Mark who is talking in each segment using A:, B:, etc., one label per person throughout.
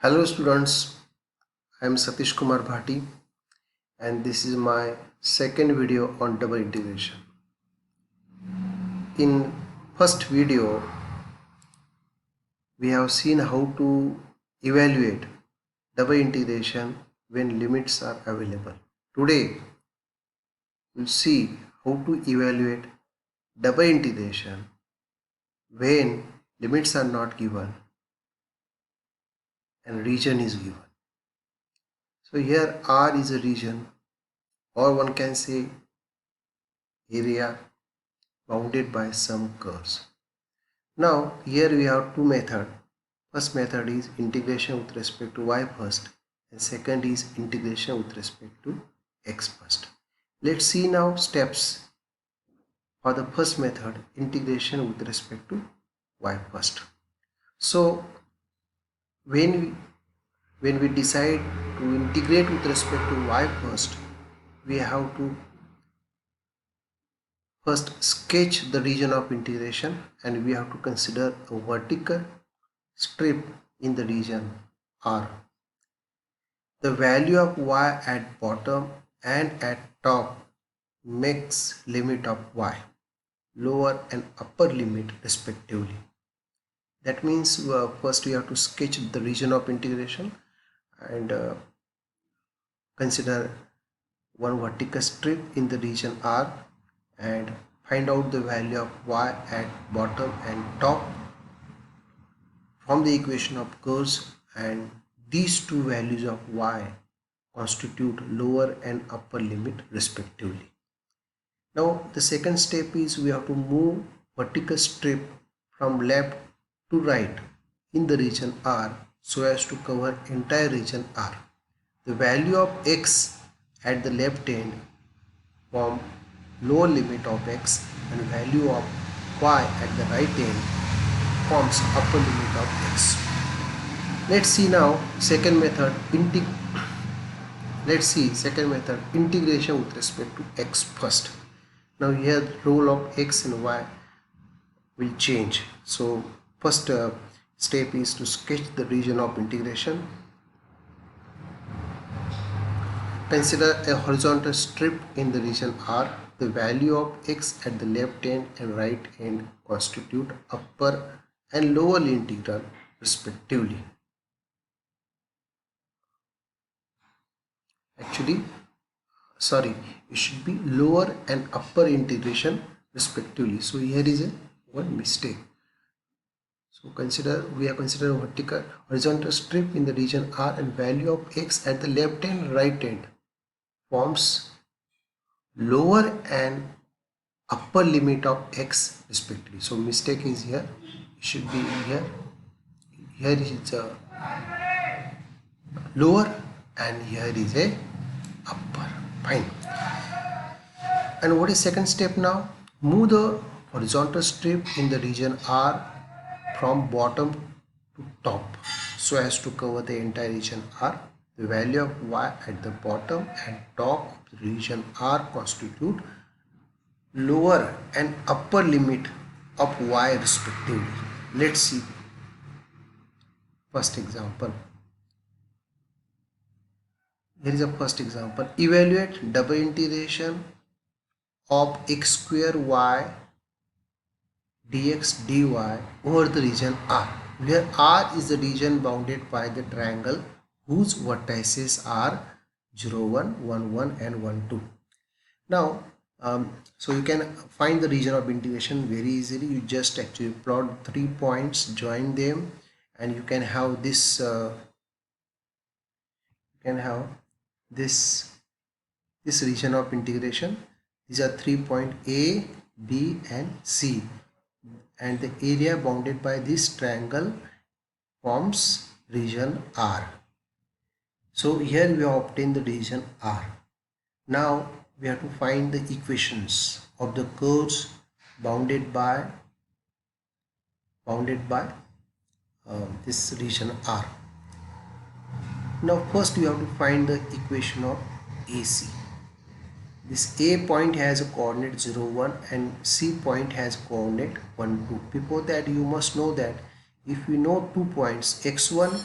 A: Hello students, I am Satish Kumar Bhati and this is my second video on double integration. In first video, we have seen how to evaluate double integration when limits are available. Today, we'll see how to evaluate double integration when limits are not given and region is given. So here R is a region, or one can say area bounded by some curves. Now here we have two methods. First method is integration with respect to y first and second is integration with respect to x first. Let's see now steps for the first method, integration with respect to y first. So when we decide to integrate with respect to y first, we have to first sketch the region of integration and we have to consider a vertical strip in the region R. The value of y at bottom and at top makes limit of y, lower and upper limit respectively. That means first we have to sketch the region of integration and consider one vertical strip in the region R and find out the value of y at bottom and top from the equation of curves, and these two values of y constitute lower and upper limit respectively. Now the second step is we have to move vertical strip from left to right in the region R so as to cover entire region R. The value of x at the left end form lower limit of x and value of y at the right end forms upper limit of x. Let's see now second method, integration with respect to x first. Now here the role of x and y will change. So first step is to sketch the region of integration. Consider a horizontal strip in the region R. The value of x at the left end and right end constitute upper and lower integral respectively. Actually, sorry, it should be lower and upper integration respectively. So here is one mistake. So we are considering a horizontal strip in the region R and value of x at the left end and right end forms lower and upper limit of x respectively. So mistake is here. It should be here. Here is a lower and here is a upper. Fine. And what is second step now? Move the horizontal strip in the region R from bottom to top so as to cover the entire region R. The value of y at the bottom and top of the region R constitute lower and upper limit of y respectively. Let's see first example. Here is a first example. Evaluate double integration of x square y dx dy over the region R, where R is the region bounded by the triangle whose vertices are 0, 1, 1, 1 and 1, 2. Now, so you can find the region of integration very easily. You just actually plot 3 points, join them, and you can have this. This region of integration. These are 3 points A, B, and C, and the area bounded by this triangle forms region R. So here we have obtained the region R. Now we have to find the equations of the curves bounded by this region R. Now first we have to find the equation of AC. This A point has a coordinate 0, 1 and C point has coordinate 1, 2. Before that you must know that if we know 2 points x1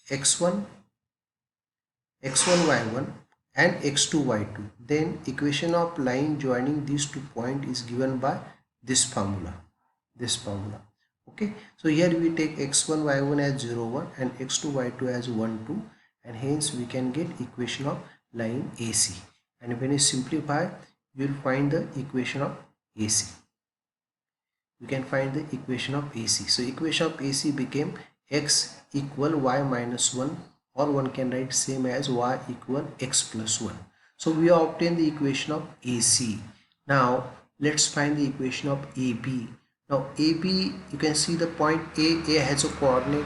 A: x1 y1 and x2 y2. Then equation of line joining these 2 points is given by this formula. Okay, so here we take x1 y1 as 0 1 and x2 y2 as 1 2, and hence we can get equation of line AC. And when you simplify, you will find the equation of AC. You can find the equation of AC. So equation of AC became x equal y minus 1, or one can write same as y equal x plus 1. So we have obtained the equation of AC. Now let's find the equation of AB. Now AB, you can see the point A has a coordinate,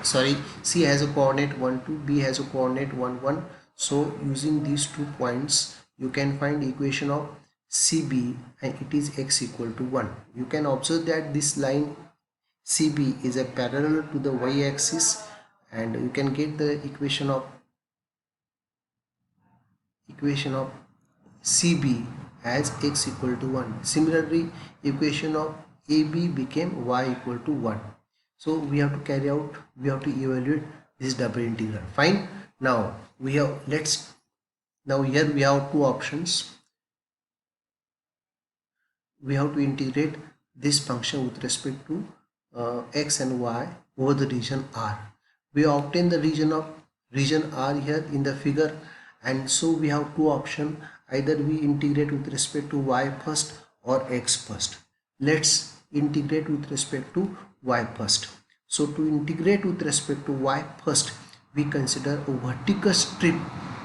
A: sorry, C has a coordinate 1 2, B has a coordinate 1 1. So using these 2 points, you can find equation of CB, and it is x equal to 1. You can observe that this line CB is a parallel to the y-axis, and you can get the equation of CB as x equal to 1. Similarly, equation of AB became y equal to 1. So we have to evaluate this double integral. Fine. Now we have, now here we have 2 options. We have to integrate this function with respect to x and y over the region R. We obtain the region R here in the figure, and so we have 2 options. Either we integrate with respect to y first or x first. Let's integrate with respect to y first. So to integrate with respect to y first, we consider a vertical strip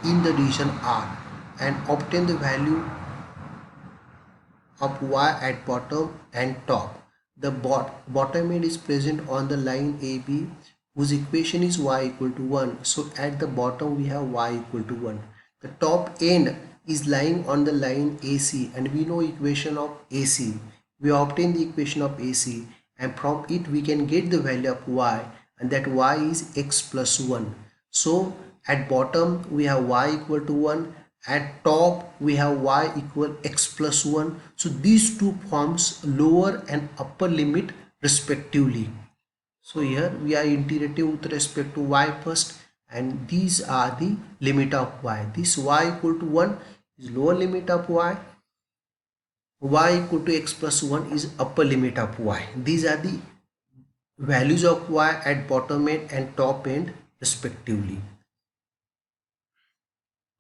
A: in the region R and obtain the value of y at bottom and top. The bottom end is present on the line AB, whose equation is y equal to 1. So at the bottom we have y equal to 1. The top end is lying on the line AC, and we know equation of AC. We obtain the equation of AC, and from it we can get the value of y, and that y is x plus 1. So at bottom we have y equal to 1. At top we have y equal x plus 1. So these two forms lower and upper limit respectively. So here we are integrating with respect to y first, and these are the limit of y. This y equal to 1 is lower limit of y. Y equal to x plus 1 is upper limit of y. These are the values of y at bottom end and top end respectively.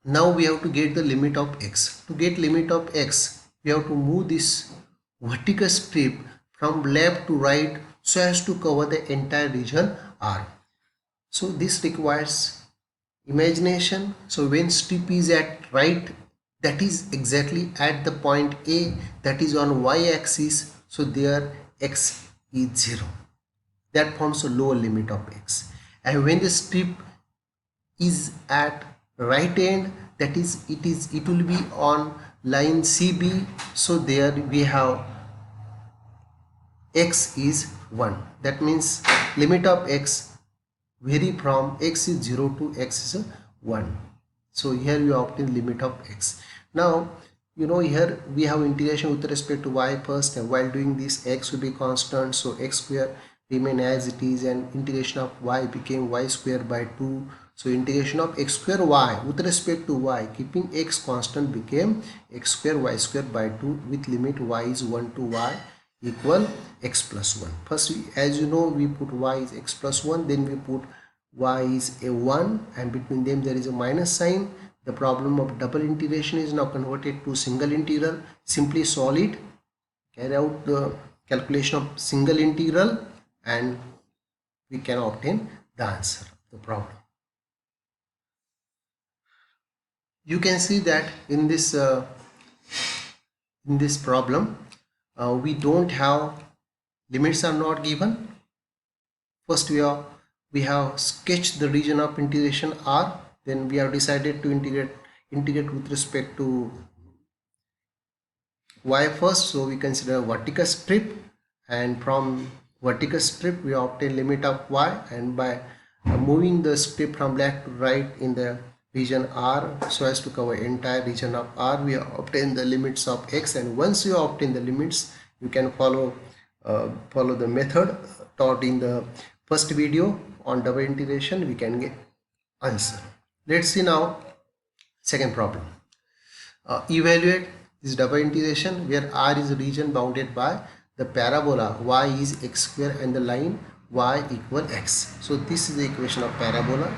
A: Now we have to get the limit of x. To get limit of x, we have to move this vertical strip from left to right so as to cover the entire region R. So this requires imagination. So when strip is at right, that is exactly at the point A, that is on y-axis, so there x is 0. That forms a lower limit of x. And when the strip is at right end, that is it will be on line CB, so there we have x is 1. That means limit of x vary from x is 0 to x is 1. So here you obtain limit of x. Now you know here we have integration with respect to y first, and while doing this x will be constant, so x square remain as it is, and integration of y became y square by 2. So integration of x square y with respect to y, keeping x constant, became x square y square by 2 with limit y is 1 to y equal x plus 1. First, as you know, we put y is x plus 1, then we put y is a 1, and between them there is a minus sign. The problem of double integration is now converted to single integral. Simply solve it, carry out the calculation of single integral, and we can obtain the answer of the problem. You can see that in this problem we don't have, limits are not given. First we have sketched the region of integration R, then we have decided to integrate with respect to y first. So we consider vertical strip, and from vertical strip we obtain limit of y, and by moving the strip from left to right in the region R so as to cover entire region of R, we obtain the limits of x. And once you obtain the limits, you can follow the method taught in the first video on double integration, we can get answer. Let's see now second problem. Evaluate this double integration where R is a region bounded by the parabola y is x square and the line y equal x. So this is the equation of parabola.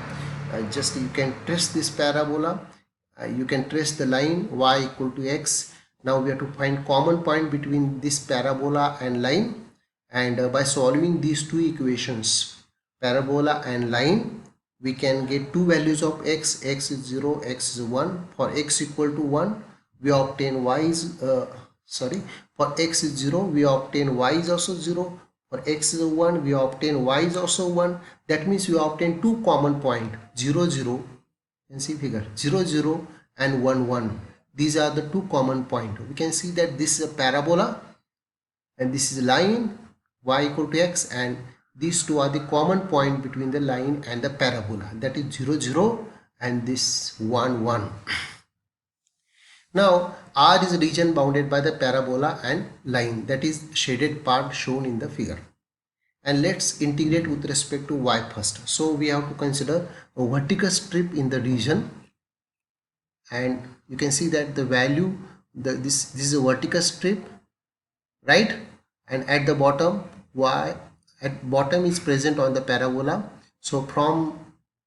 A: Just you can trace this parabola. You can trace the line y equal to x. Now we have to find common point between this parabola and line, and by solving these two equations, parabola and line, we can get two values of x. X is 0, x is 1. For x equal to 1, we obtain y is for x is 0, we obtain y is also 0. For x is 1, we obtain y is also 1. That means we obtain two common point, 0 0. You can see figure 0 0 and 1 1. These are the two common point. We can see that this is a parabola and this is a line y equal to x, and these two are the common point between the line and the parabola, that is 0 0 and this 1 1. Now R is a region bounded by the parabola and line, that is shaded part shown in the figure. And let's integrate with respect to y first. So we have to consider a vertical strip in the region, and you can see that the value, this is a vertical strip, right? And at the bottom, y at bottom is present on the parabola. So from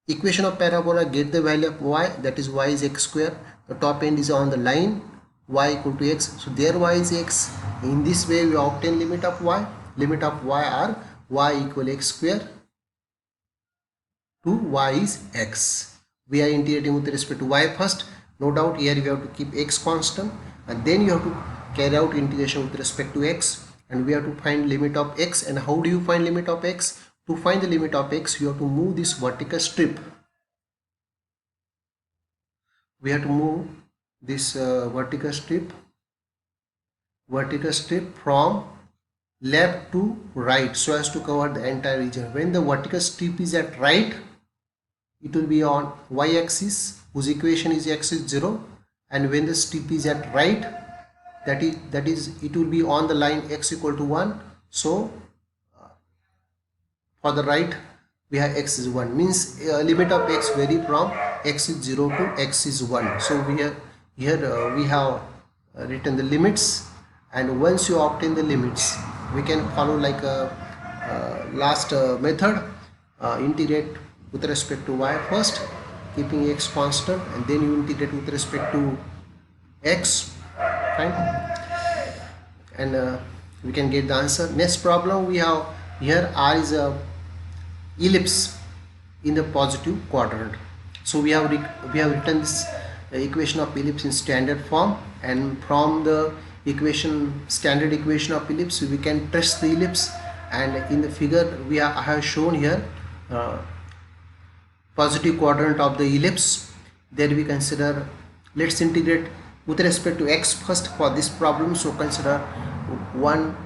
A: equation of parabola, get the value of y, that is y is x square. The top end is on the line y equal to x, so there y is x. In this way we obtain limit of y. Limit of y are y equal x square to y is x. We are integrating with respect to y first. No doubt here we have to keep x constant, and then you have to carry out integration with respect to x, and we have to find limit of x. And how do you find limit of x? To find the limit of x, you have to move this vertical strip. We have to move this vertical strip from left to right so as to cover the entire region. When the vertical strip is at right, it will be on y-axis, whose equation is x is 0, and when the strip is at right, that is it will be on the line x equal to 1. So for the right we have x is 1, means limit of x vary from x is 0 to x is 1. So we have written the limits, and once you obtain the limits, we can follow like a last method. Integrate with respect to y first, keeping x constant, and then you integrate with respect to x, fine, and we can get the answer. Next problem we have here, R is a ellipse in the positive quadrant. So we have written this equation of ellipse in standard form, and from the standard equation of ellipse we can trace the ellipse. And in the figure I have shown here positive quadrant of the ellipse. Then we consider, let's integrate with respect to x first for this problem. So consider one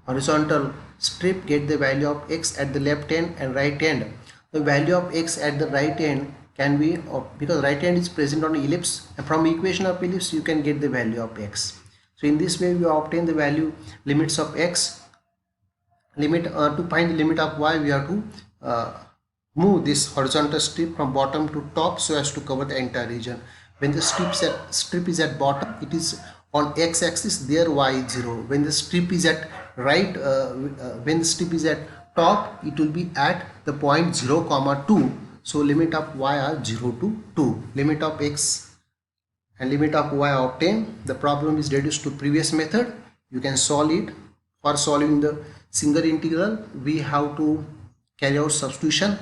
A: horizontal strip, get the value of x at the left hand and right hand. The value of x at the right hand can be, because right hand is present on ellipse, and from equation of ellipse you can get the value of x. So in this way we obtain the value limits of x. To find the limit of y, we have to move this horizontal strip from bottom to top so as to cover the entire region. When the strip is at bottom, it is on x-axis, there y is 0. When the strip is at right, when the strip is at top, it will be at the point 0, 2. So limit of y are 0 to 2. Limit of x and limit of y obtained. The problem is reduced to previous method. You can solve it. For solving the single integral, we have to carry out substitution.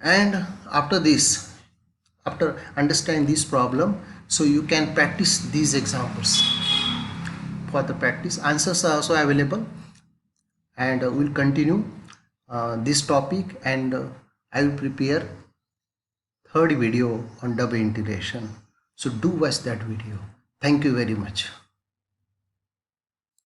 A: And after this, after understanding this problem, so you can practice these examples. For the practice, answers are also available, and we'll continue this topic, and I will prepare third video on double integration. So do watch that video. Thank you very much.